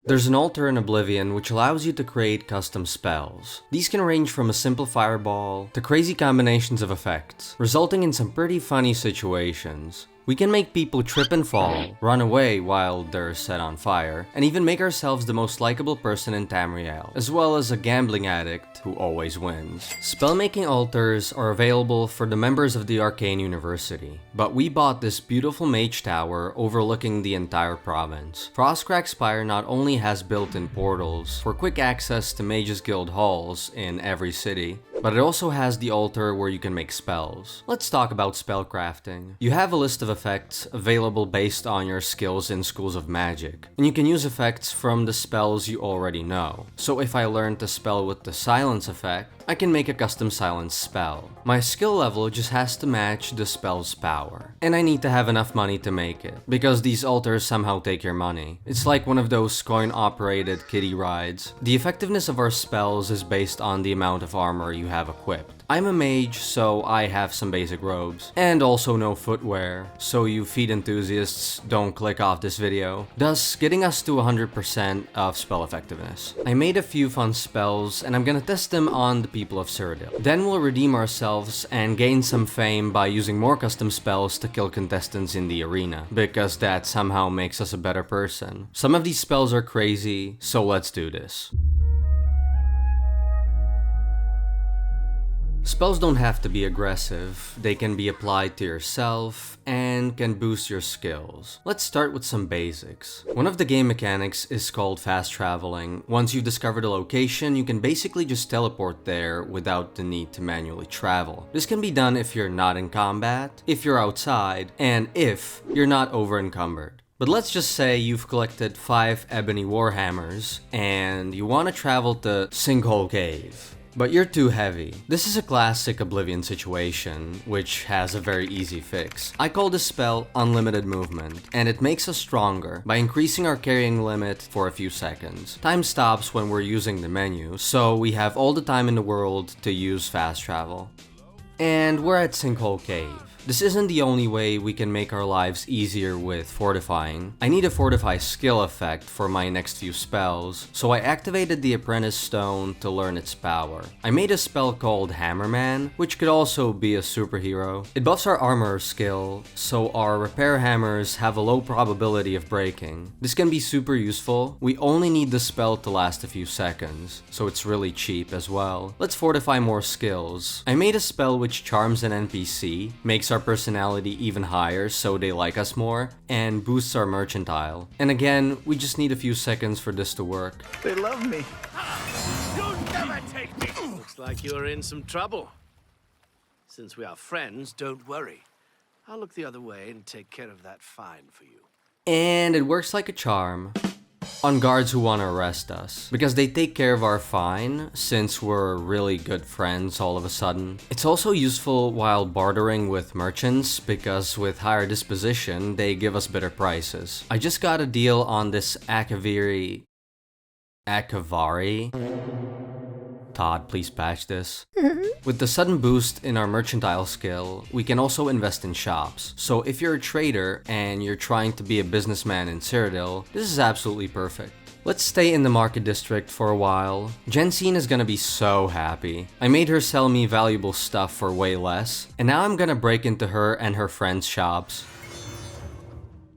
There's an altar in Oblivion which allows you to create custom spells. These can range from a simple fireball to crazy combinations of effects, resulting in some pretty funny situations. We can make people trip and fall, run away while they're set on fire, and even make ourselves the most likable person in Tamriel, as well as a gambling addict who always wins. Spellmaking altars are available for the members of the Arcane University, but we bought this beautiful mage tower overlooking the entire province. Frostcrack Spire not only has built-in portals for quick access to Mages Guild halls in every city, but it also has the altar where you can make spells. Let's talk about spellcrafting. You have a list of effects available based on your skills in schools of magic, and you can use effects from the spells you already know. So if I learn to spell with the silence effect, I can make a custom silence spell. My skill level just has to match the spell's power, and I need to have enough money to make it, because these altars somehow take your money. It's like one of those coin-operated kiddie rides. The effectiveness of our spells is based on the amount of armor you have equipped. I'm a mage, so I have some basic robes, and also no footwear, so you feet enthusiasts don't click off this video, thus getting us to 100% of spell effectiveness. I made a few fun spells, and I'm gonna test them on the people of Cyrodiil. Then we'll redeem ourselves and gain some fame by using more custom spells to kill contestants in the arena, because that somehow makes us a better person. Some of these spells are crazy, so let's do this. Spells don't have to be aggressive, they can be applied to yourself and can boost your skills. Let's start with some basics. One of the game mechanics is called fast traveling. Once you've discovered a location, you can basically just teleport there without the need to manually travel. This can be done if you're not in combat, if you're outside, and if you're not over encumbered. But let's just say you've collected 5 ebony warhammers and you want to travel to Sinkhole Cave, but you're too heavy. This is a classic Oblivion situation, which has a very easy fix. I call this spell Unlimited Movement, and it makes us stronger by increasing our carrying limit for a few seconds. Time stops when we're using the menu, so we have all the time in the world to use fast travel. And we're at Sinkhole Cave. This isn't the only way we can make our lives easier with fortifying. I need a fortify skill effect for my next few spells, so I activated the Apprentice Stone to learn its power. I made a spell called Hammerman, which could also be a superhero. It buffs our armor skill, so our repair hammers have a low probability of breaking. This can be super useful. We only need the spell to last a few seconds, so it's really cheap as well. Let's fortify more skills. I made a spell which charms an NPC, makes our personality even higher so they like us more, and boosts our mercantile. And again, we just need a few seconds for this to work. They love me. You'll never take me! Looks like you're in some trouble. Since we are friends, don't worry. I'll look the other way and take care of that fine for you. And it works like a charm on guards who want to arrest us, because they take care of our fine since we're really good friends all of a sudden. It's also useful while bartering with merchants, because with higher disposition they give us better prices. I just got a deal on this Akavari. Todd, please patch this. With the sudden boost in our mercantile skill, we can also invest in shops. So if you're a trader and you're trying to be a businessman in Cyrodiil, this is absolutely perfect. Let's stay in the market district for a while. Jensine is gonna be so happy. I made her sell me valuable stuff for way less, and now I'm gonna break into her and her friends' shops.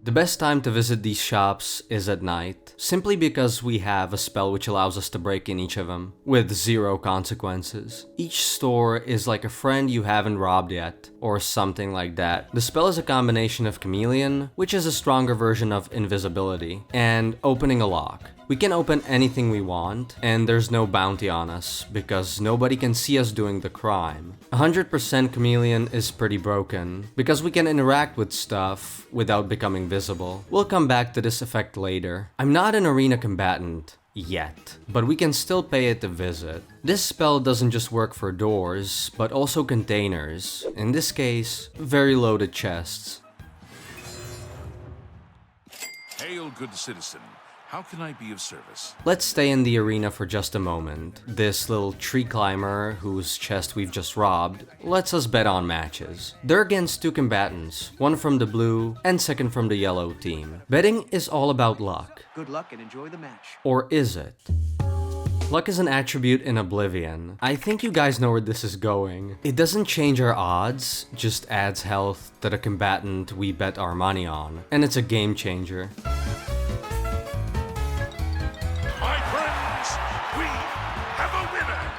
The best time to visit these shops is at night, simply because we have a spell which allows us to break in each of them, with 0 consequences. Each store is like a friend you haven't robbed yet, or something like that. The spell is a combination of Chameleon, which is a stronger version of invisibility, and opening a lock. We can open anything we want, and there's no bounty on us, because nobody can see us doing the crime. 100% Chameleon is pretty broken, because we can interact with stuff without becoming visible. We'll come back to this effect later. I'm not an arena combatant yet, but we can still pay it a visit. This spell doesn't just work for doors, but also containers. In this case, very loaded chests. Hail, good citizen. How can I be of service? Let's stay in the arena for just a moment. This little tree climber, whose chest we've just robbed, lets us bet on matches. They're against two combatants, one from the blue and second from the yellow team. Betting is all about luck. Good luck and enjoy the match. Or is it? Luck is an attribute in Oblivion. I think you guys know where this is going. It doesn't change our odds, just adds health to the combatant we bet our money on. And it's a game changer.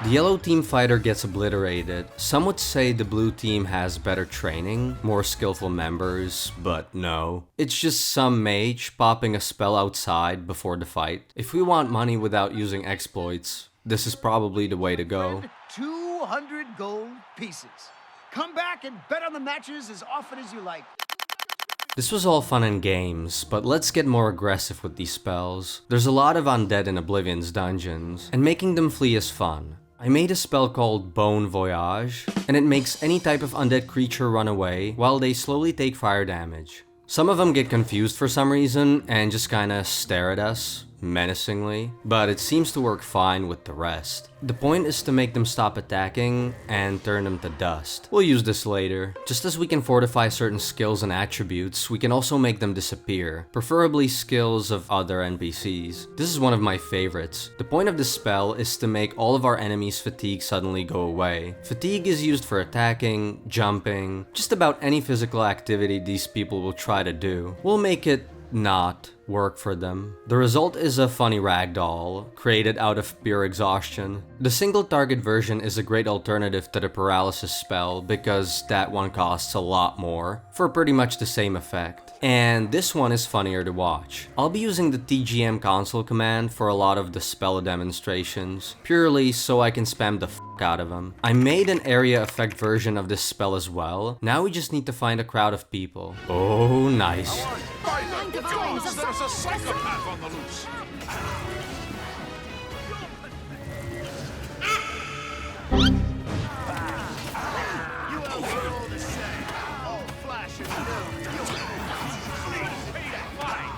The yellow team fighter gets obliterated. Some would say the blue team has better training, more skillful members, but no. It's just some mage popping a spell outside before the fight. If we want money without using exploits, this is probably the way to go. 200 gold pieces. Come back and bet on the matches as often as you like. This was all fun and games, but let's get more aggressive with these spells. There's a lot of undead in Oblivion's dungeons, and making them flee is fun. I made a spell called Bone Voyage, and it makes any type of undead creature run away while they slowly take fire damage. Some of them get confused for some reason and just kinda stare at us menacingly, but it seems to work fine with the rest. The point is to make them stop attacking and turn them to dust. We'll use this later. Just as we can fortify certain skills and attributes, we can also make them disappear, preferably skills of other NPCs. This is one of my favorites. The point of this spell is to make all of our enemies' fatigue suddenly go away. Fatigue is used for attacking, jumping, just about any physical activity these people will try to do. We'll make it not work for them. The result is a funny ragdoll, created out of pure exhaustion. The single target version is a great alternative to the paralysis spell because that one costs a lot more for pretty much the same effect. And this one is funnier to watch. I'll be using the TGM console command for a lot of the spell demonstrations, purely so I can spam the f out of them. I made an area effect version of this spell as well. Now we just need to find a crowd of people. Oh, nice. There's a psychopath on the loose. You elves are all the same. All flash and bloom. Please, pay that fine.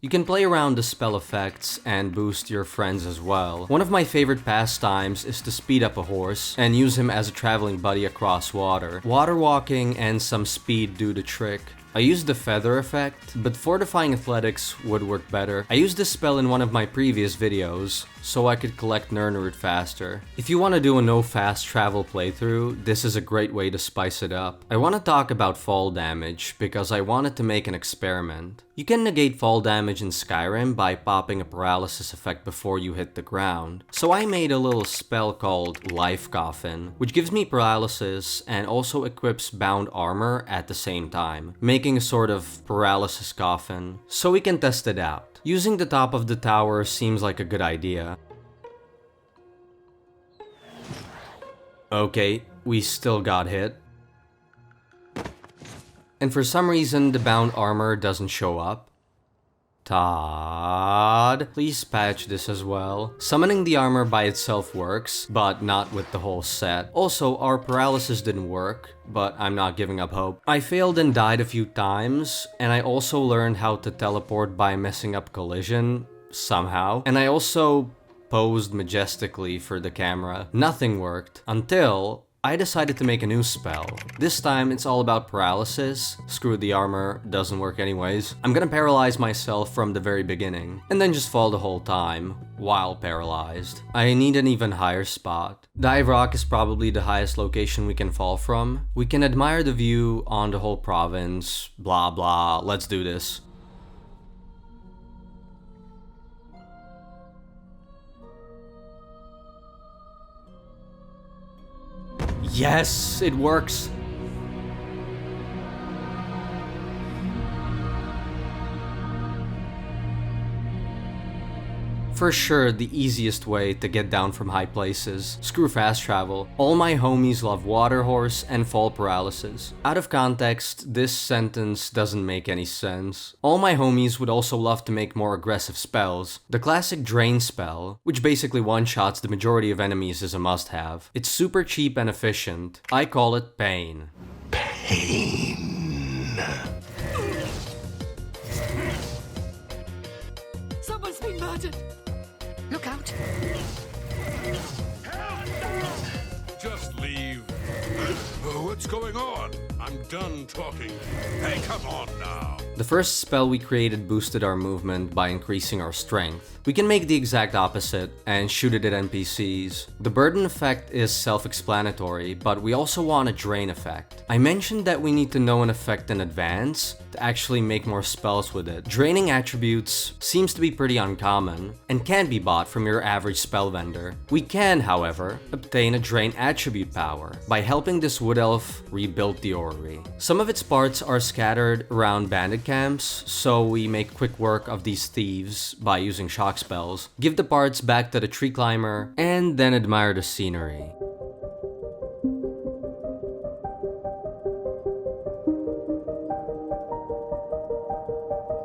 You can play around the spell effects and boost your friends as well. One of my favorite pastimes is to speed up a horse and use him as a traveling buddy across water. Water walking and some speed do the trick. I used the feather effect, but fortifying athletics would work better. I used this spell in one of my previous videos, so I could collect Nirnroot faster. If you want to do a no fast travel playthrough, this is a great way to spice it up. I want to talk about fall damage, because I wanted to make an experiment. You can negate fall damage in Skyrim by popping a paralysis effect before you hit the ground. So I made a little spell called Life Coffin, which gives me paralysis and also equips bound armor at the same time, making a sort of paralysis coffin. So we can test it out. Using the top of the tower seems like a good idea. Okay, we still got hit. And for some reason, the bound armor doesn't show up. Todd, please patch this as well. Summoning the armor by itself works, but not with the whole set. Also, our paralysis didn't work, but I'm not giving up hope. I failed and died a few times, and I also learned how to teleport by messing up collision, somehow. And I also posed majestically for the camera. Nothing worked, until I decided to make a new spell. This time, it's all about paralysis. Screw the armor, doesn't work anyways. I'm gonna paralyze myself from the very beginning, and then just fall the whole time, while paralyzed. I need an even higher spot. Dive Rock is probably the highest location we can fall from. We can admire the view on the whole province, blah blah, let's do this. Yes, it works. For sure, the easiest way to get down from high places. Screw fast travel. All my homies love water horse and fall paralysis. Out of context, this sentence doesn't make any sense. All my homies would also love to make more aggressive spells. The classic drain spell, which basically one-shots the majority of enemies, is a must-have. It's super cheap and efficient. I call it pain. Someone's been murdered. Look out. Just leave. What's going on? I'm done talking. Hey, come on now. The first spell we created boosted our movement by increasing our strength. We can make the exact opposite and shoot it at NPCs. The burden effect is self-explanatory, but we also want a drain effect. I mentioned that we need to know an effect in advance to actually make more spells with it. Draining attributes seems to be pretty uncommon and can be bought from your average spell vendor. We can, however, obtain a drain attribute power by helping this wood elf rebuild the orrery. Some of its parts are scattered around bandit camps, so we make quick work of these thieves by using shock spells, give the parts back to the tree climber, and then admire the scenery.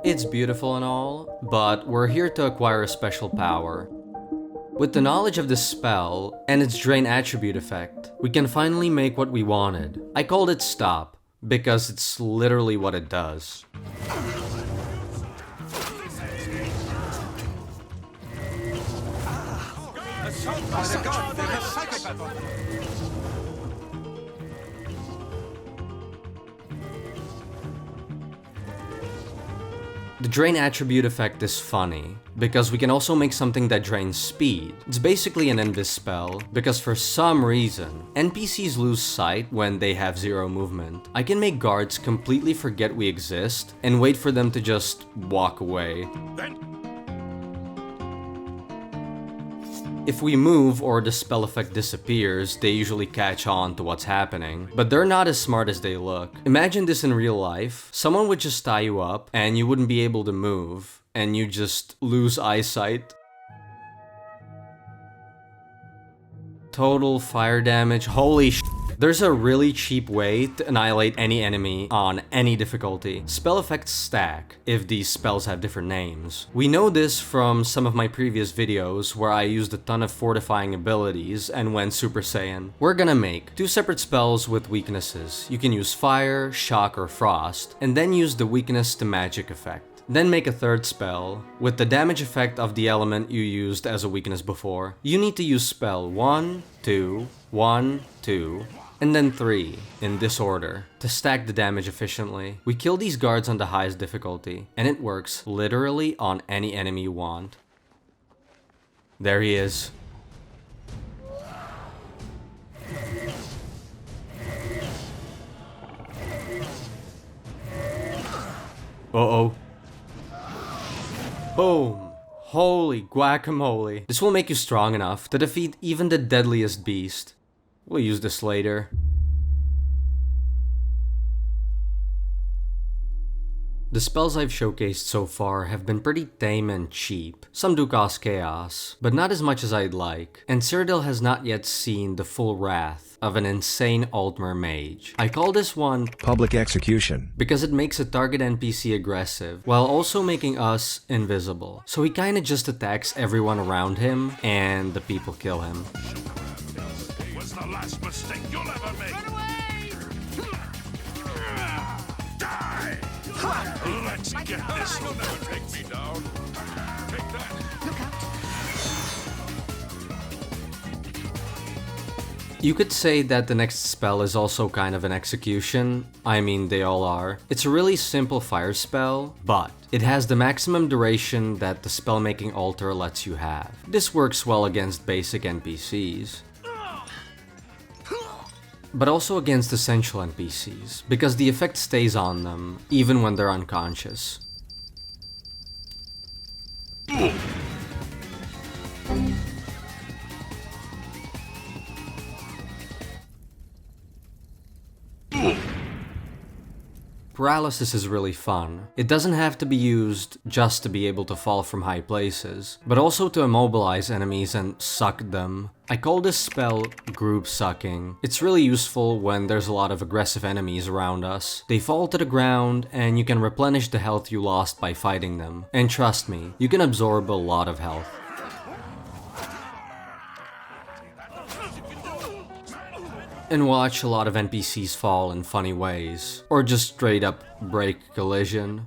It's beautiful and all, but we're here to acquire a special power. With the knowledge of this spell and its drain attribute effect, we can finally make what we wanted. I called it Stop, because it's literally what it does. The drain attribute effect is funny, because we can also make something that drains speed. It's basically an invis spell, because for some reason, NPCs lose sight when they have zero movement. I can make guards completely forget we exist, and wait for them to just walk away. If we move or the spell effect disappears, they usually catch on to what's happening, but they're not as smart as they look. Imagine this in real life. Someone would just tie you up and you wouldn't be able to move, and you just lose eyesight. Total fire damage, holy sh**. There's a really cheap way to annihilate any enemy on any difficulty. Spell effects stack if these spells have different names. We know this from some of my previous videos where I used a ton of fortifying abilities and went Super Saiyan. We're gonna make 2 separate spells with weaknesses. You can use fire, shock, or frost, and then use the weakness to magic effect. Then make a 3rd spell with the damage effect of the element you used as a weakness before. You need to use spell 1, 2, 1, 2, and then 3, in this order, to stack the damage efficiently. We kill these guards on the highest difficulty, and it works literally on any enemy you want. There he is. Uh-oh. Boom. Holy guacamole. This will make you strong enough to defeat even the deadliest beast. We'll use this later. The spells I've showcased so far have been pretty tame and cheap. Some do cause chaos, but not as much as I'd like. And Cyrodiil has not yet seen the full wrath of an insane Altmer mage. I call this one Public Execution because it makes a target NPC aggressive while also making us invisible. So he kinda just attacks everyone around him and the people kill him. Was the last mistake you'll ever make. Run away! Die! Let's get this. You'll never take me down. Take that. Look out. You could say that the next spell is also kind of an execution. I mean, they all are. It's a really simple fire spell, but it has the maximum duration that the Spellmaking altar lets you have. This works well against basic NPCs, but also against essential NPCs, because the effect stays on them even when they're unconscious. paralysis is really fun. It doesn't have to be used just to be able to fall from high places, but also to immobilize enemies and suck them. I call this spell group sucking. It's really useful when there's a lot of aggressive enemies around us. They fall to the ground and you can replenish the health you lost by fighting them. And trust me, you can absorb a lot of health. And watch a lot of NPCs fall in funny ways, or just straight up break collision.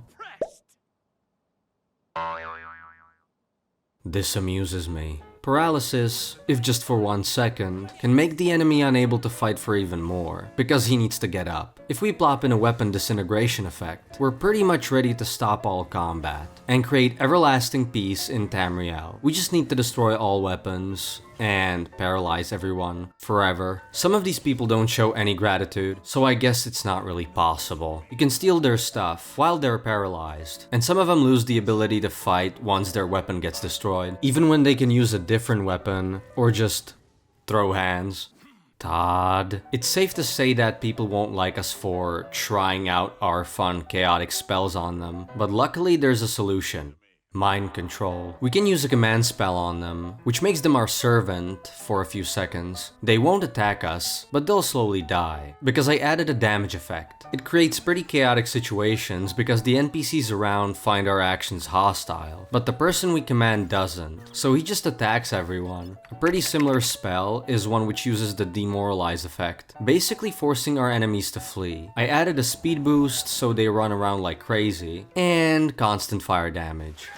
This amuses me. Paralysis, if just for 1 second, can make the enemy unable to fight for even more, because he needs to get up. If we plop in a weapon disintegration effect, we're pretty much ready to stop all combat, and create everlasting peace in Tamriel. We just need to destroy all weapons, and paralyze everyone forever. Some of these people don't show any gratitude, so I guess it's not really possible. You can steal their stuff while they're paralyzed, and some of them lose the ability to fight once their weapon gets destroyed, even when they can use a different weapon or just throw hands. Todd. It's safe to say that people won't like us for trying out our fun chaotic spells on them, but luckily there's a solution. Mind control. We can use a command spell on them, which makes them our servant for a few seconds. They won't attack us, but they'll slowly die, because I added a damage effect. It creates pretty chaotic situations because the NPCs around find our actions hostile, but the person we command doesn't, so he just attacks everyone. A pretty similar spell is one which uses the demoralize effect, basically forcing our enemies to flee. I added a speed boost so they run around like crazy, and constant fire damage.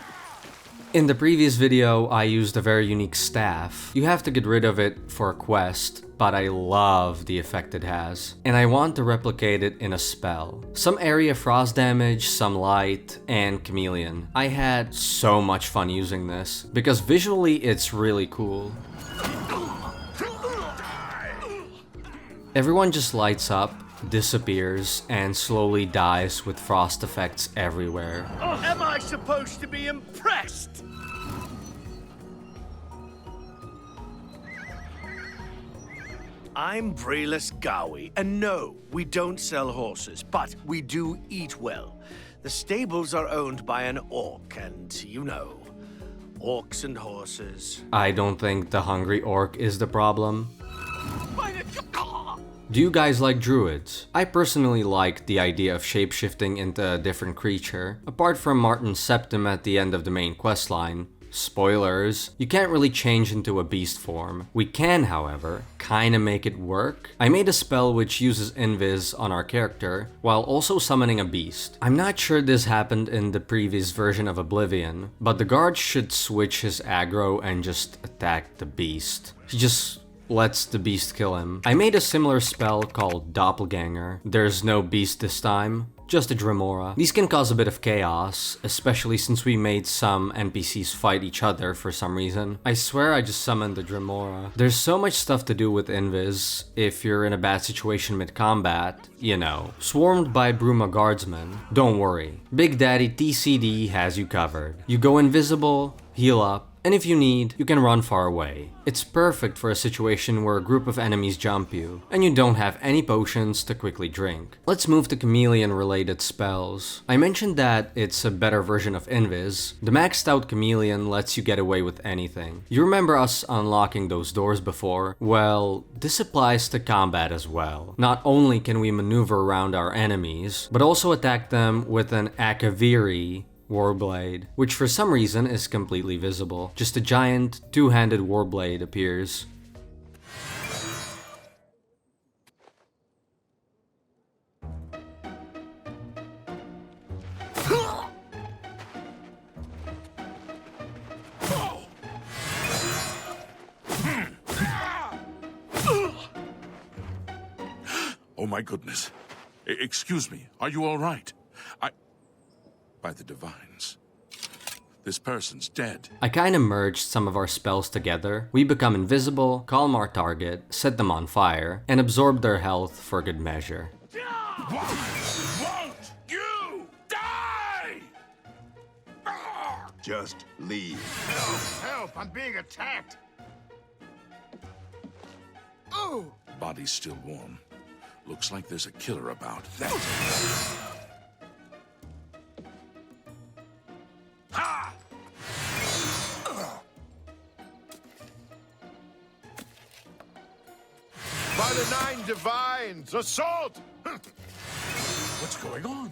In the previous video, I used a very unique staff. You have to get rid of it for a quest, but I love the effect it has, and I want to replicate it in a spell. Some area frost damage, some light, and chameleon. I had so much fun using this, because visually it's really cool. Everyone just lights up, disappears, and slowly dies with frost effects everywhere. Oh, am I supposed to be impressed? I'm Brayless Gowie, and no, we don't sell horses, but we do eat well. The stables are owned by an orc, and you know, orcs and horses. I don't think the hungry orc is the problem. Do you guys like druids? I personally like the idea of shapeshifting into a different creature. Apart from Martin's septum at the end of the main questline, spoilers, you can't really change into a beast form. We can, however, kinda make it work. I made a spell which uses invis on our character, while also summoning a beast. I'm not sure this happened in the previous version of Oblivion, but the guard should switch his aggro and just attack the beast. He just lets the beast kill him. I made a similar spell called Doppelganger. There's no beast this time, just a Dremora. These can cause a bit of chaos, especially since we made some NPCs fight each other for some reason. I swear I just summoned the Dremora. There's so much stuff to do with invis if you're in a bad situation mid-combat, you know. Swarmed by Bruma guardsmen. Don't worry, Big Daddy TCD has you covered. You go invisible, heal up, and if you need, you can run far away. It's perfect for a situation where a group of enemies jump you, and you don't have any potions to quickly drink. Let's move to chameleon-related spells. I mentioned that it's a better version of Invis. The maxed out chameleon lets you get away with anything. You remember us unlocking those doors before? Well, this applies to combat as well. Not only can we maneuver around our enemies, but also attack them with an Akaviri Warblade, which for some reason is completely visible. Just a giant, two-handed Warblade appears. Oh my goodness. Excuse me, are you all right? By the divines, this person's dead. I kinda merged some of our spells together. We become invisible, calm our target, set them on fire, and absorb their health for good measure. Won't you die? Just leave. Help! I'm being attacked! Oh! Body's still warm. Looks like there's a killer about. That. the 9 divines! Assault! What's going on?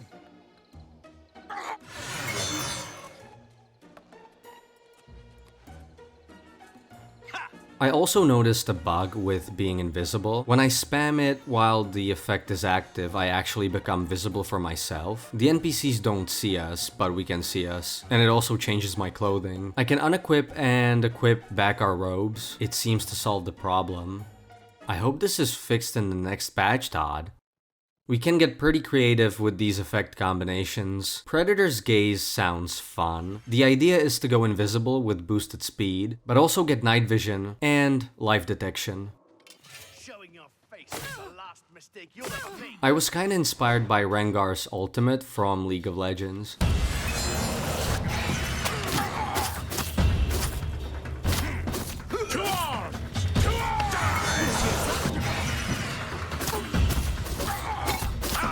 I also noticed a bug with being invisible. When I spam it while the effect is active, I actually become visible for myself. The NPCs don't see us, but we can see us. And it also changes my clothing. I can unequip and equip back our robes. It seems to solve the problem. I hope this is fixed in the next patch, Todd. We can get pretty creative with these effect combinations. Predator's Gaze sounds fun. The idea is to go invisible with boosted speed, but also get night vision and life detection. Showing your face is the last mistake you'll ever make. I was kinda inspired by Rengar's ultimate from League of Legends.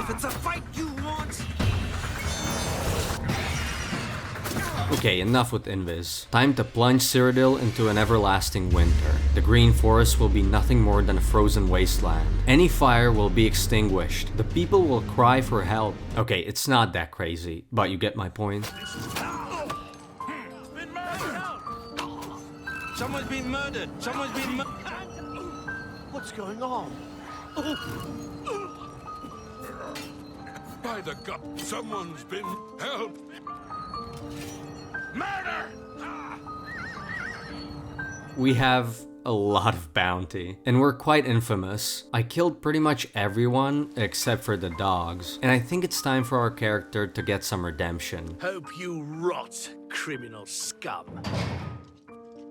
It's a fight you want. Okay, enough with Invis. Time to plunge Cyrodiil into an everlasting winter. The green forest will be nothing more than a frozen wasteland. Any fire will be extinguished. The people will cry for help. Okay, it's not that crazy, but you get my point. Someone's been murdered. Someone's been murdered. What's going on? By the God, someone's been help! Murder! We have a lot of bounty, and we're quite infamous. I killed pretty much everyone except for the dogs, and I think it's time for our character to get some redemption. Hope you rot, criminal scum.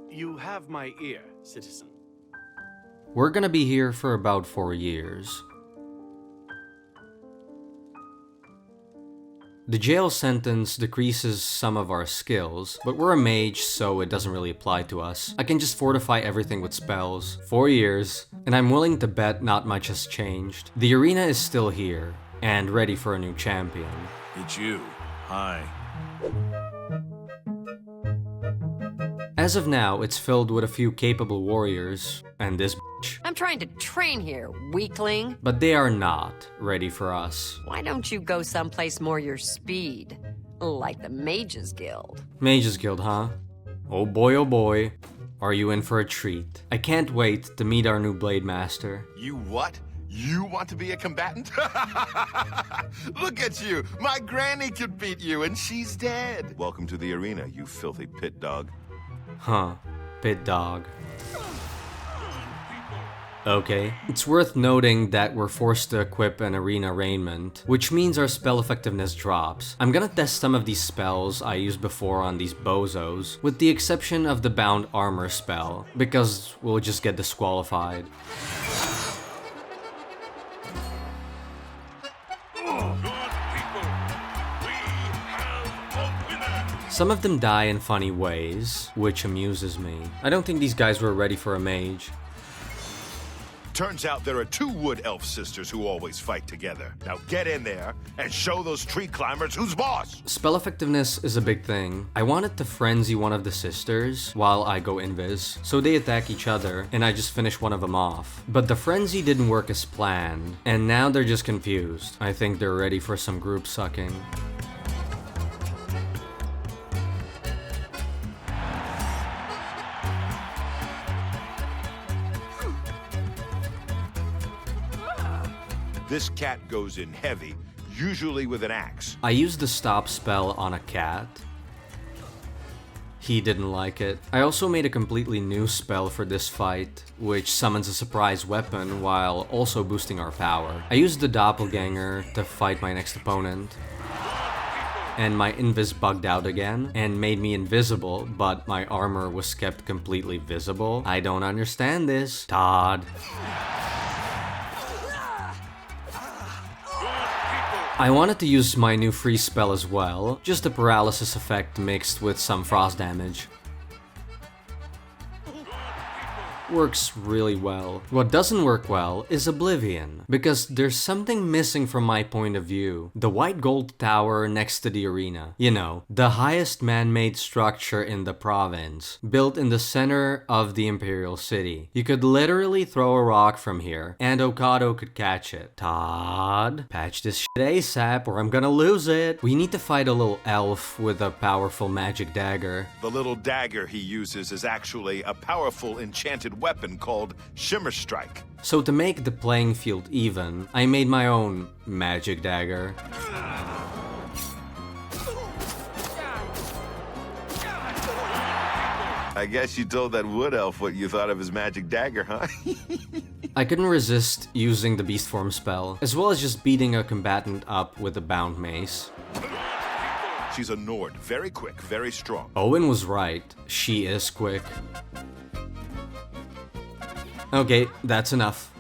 You have my ear, citizen. We're gonna be here for about 4 years. The jail sentence decreases some of our skills, but we're a mage, so it doesn't really apply to us. I can just fortify everything with spells. 4 years, and I'm willing to bet not much has changed. The arena is still here, and ready for a new champion. It's you. Hi. As of now, it's filled with a few capable warriors, and this bitch. I'm trying to train here, weakling. But they are not ready for us. Why don't you go someplace more your speed? Like the Mages Guild. Mages Guild, huh? Oh boy, are you in for a treat. I can't wait to meet our new Blade Master. You what? You want to be a combatant? Look at you! My granny could beat you, and she's dead! Welcome to the arena, you filthy pit dog. Huh, pit dog. Okay, it's worth noting that we're forced to equip an arena raiment, which means our spell effectiveness drops. I'm gonna test some of these spells I used before on these bozos, with the exception of the bound armor spell, because we'll just get disqualified. Some of them die in funny ways, which amuses me. I don't think these guys were ready for a mage. Turns out there are 2 wood elf sisters who always fight together. Now get in there and show those tree climbers who's boss! Spell effectiveness is a big thing. I wanted to frenzy one of the sisters while I go invis, so they attack each other and I just finish one of them off. But the frenzy didn't work as planned, and now they're just confused. I think they're ready for some group sucking. This cat goes in heavy, usually with an axe. I used the stop spell on a cat. He didn't like it. I also made a completely new spell for this fight, which summons a surprise weapon while also boosting our power. I used the doppelganger to fight my next opponent. And my invis bugged out again and made me invisible, but my armor was kept completely visible. I don't understand this, Todd. I wanted to use my new freeze spell as well, just a paralysis effect mixed with some frost damage. works really well. What doesn't work well is Oblivion, because there's something missing from my point of view. The white gold tower next to the arena. You know, the highest man-made structure in the province, built in the center of the Imperial City. You could literally throw a rock from here, and Okado could catch it. Todd, patch this shit ASAP or I'm gonna lose it. We need to fight a little elf with a powerful magic dagger. The little dagger he uses is actually a powerful enchanted weapon called Shimmer Strike. So to make the playing field even, I made my own magic dagger. I guess you told that wood elf what you thought of his magic dagger, huh? I couldn't resist using the beast form spell, as well as just beating a combatant up with a bound mace. She's a Nord, very quick, very strong. Owen was right, she is quick. Okay, that's enough.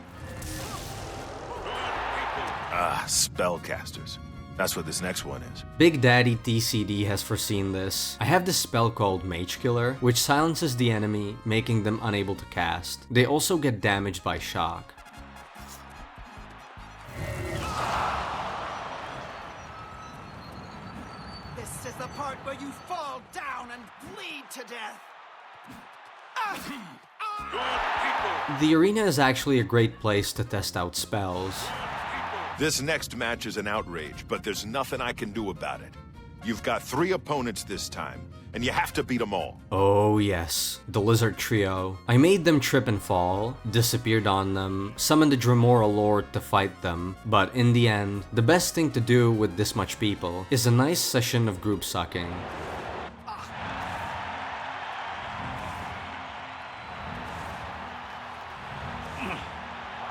Ah, spellcasters. That's what this next one is. Big Daddy TCD has foreseen this. I have this spell called Mage Killer, which silences the enemy, making them unable to cast. They also get damaged by shock. This is the part where you fall down and bleed to death. The arena is actually a great place to test out spells. This next match is an outrage, but there's nothing I can do about it. You've got 3 opponents this time, and you have to beat them all. Oh yes, the Lizard Trio. I made them trip and fall, disappeared on them, summoned the Dremora Lord to fight them, but in the end, the best thing to do with this much people is a nice session of group sucking.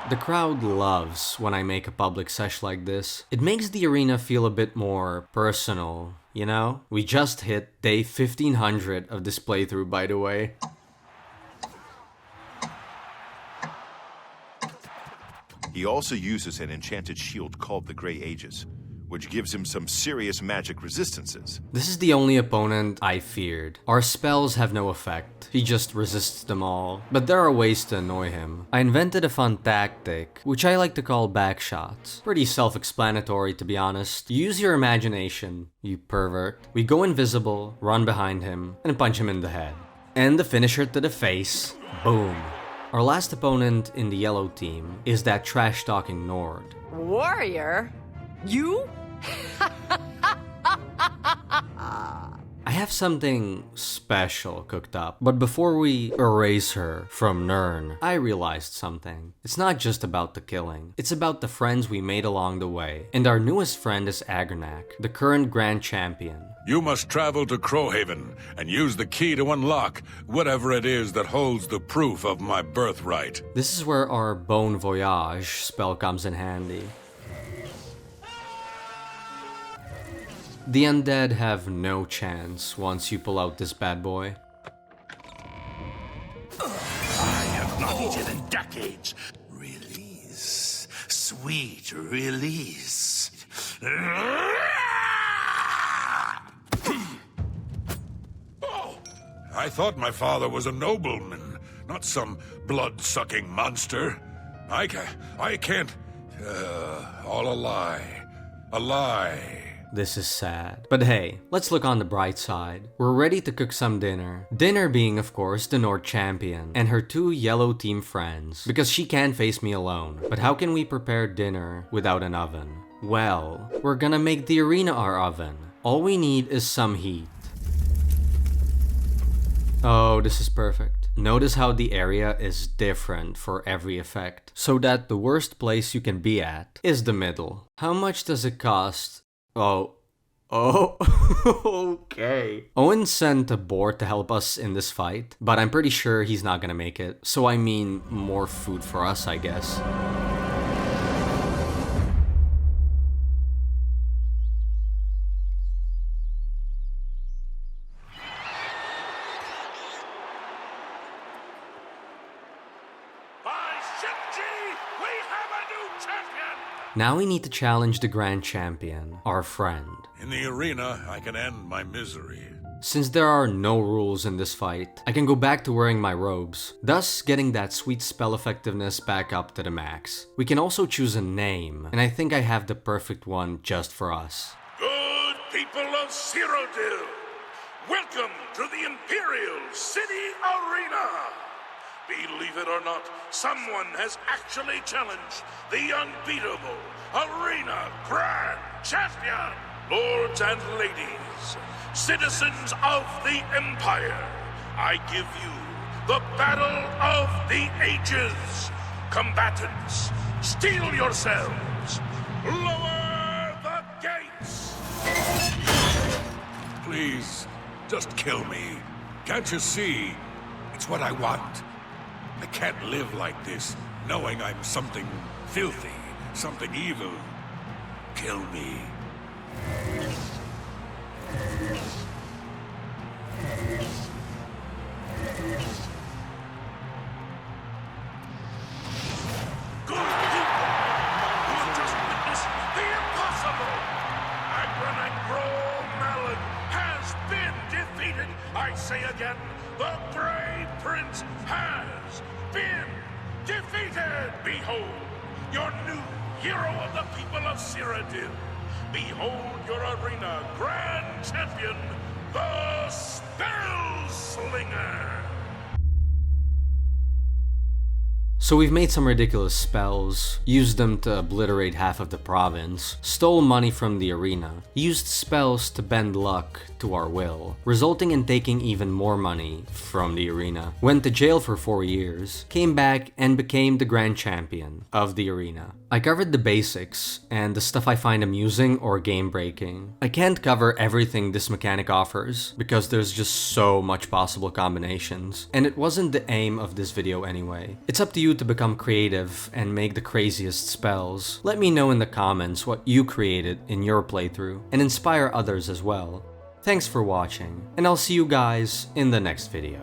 The crowd loves when I make a public sesh like this. It makes the arena feel a bit more personal, you know? We just hit day 1500 of this playthrough, by the way. He also uses an enchanted shield called the Grey Aegis, which gives him some serious magic resistances. This is the only opponent I feared. Our spells have no effect. He just resists them all. But there are ways to annoy him. I invented a fun tactic, which I like to call backshots. Pretty self-explanatory, to be honest. Use your imagination, you pervert. We go invisible, run behind him, and punch him in the head. And the finisher to the face. Boom. Our last opponent in the yellow team is that trash-talking Nord. Warrior? You? I have something special cooked up, but before we erase her from Nirn, I realized something. It's not just about the killing, it's about the friends we made along the way, and our newest friend is Agernak, the current Grand Champion. You must travel to Crowhaven and use the key to unlock whatever it is that holds the proof of my birthright. This is where our Bon Voyage spell comes in handy. The undead have no chance once you pull out this bad boy. I have not eaten in decades. Release. Sweet release. I thought my father was a nobleman, not some blood-sucking monster. I can't... all a lie. A lie. This is sad. But hey, let's look on the bright side. We're ready to cook some dinner. Dinner being, of course, the Nord champion and her 2 yellow team friends, because she can't face me alone. But how can we prepare dinner without an oven? Well, we're gonna make the arena our oven. All we need is some heat. Oh, this is perfect. Notice how the area is different for every effect, so that the worst place you can be at is the middle. How much does it cost? Oh, okay. Owen sent a boar to help us in this fight, but I'm pretty sure he's not gonna make it. So I mean, more food for us, I guess. By Shipji, we have a new champion! Now we need to challenge the Grand Champion, our friend. In the arena, I can end my misery. Since there are no rules in this fight, I can go back to wearing my robes, thus getting that sweet spell effectiveness back up to the max. We can also choose a name, and I think I have the perfect one just for us. Good people of Cyrodiil, welcome to the Imperial City Arena! Believe it or not, someone has actually challenged the unbeatable Arena Grand Champion! Lords and ladies, citizens of the Empire, I give you the Battle of the Ages. Combatants, steel yourselves. Lower the gates. Please, just kill me. Can't you see? It's what I want. I can't live like this, knowing I'm something filthy, something evil. Kill me. Good people, you have just witnessed the impossible. Melon has been defeated. I say again, the brave prince has been defeated. Behold, your new hero of the people of Cyrodiil. Behold your arena grand champion, the Spellslinger. So we've made some ridiculous spells, used them to obliterate half of the province, stole money from the arena, used spells to bend luck to our will, resulting in taking even more money from the arena, went to jail for 4 years, came back and became the grand champion of the arena. I covered the basics and the stuff I find amusing or game-breaking. I can't cover everything this mechanic offers because there's just so much possible combinations, and it wasn't the aim of this video anyway. It's up to you to become creative and make the craziest spells. Let me know in the comments what you created in your playthrough and inspire others as well. Thanks for watching, and I'll see you guys in the next video.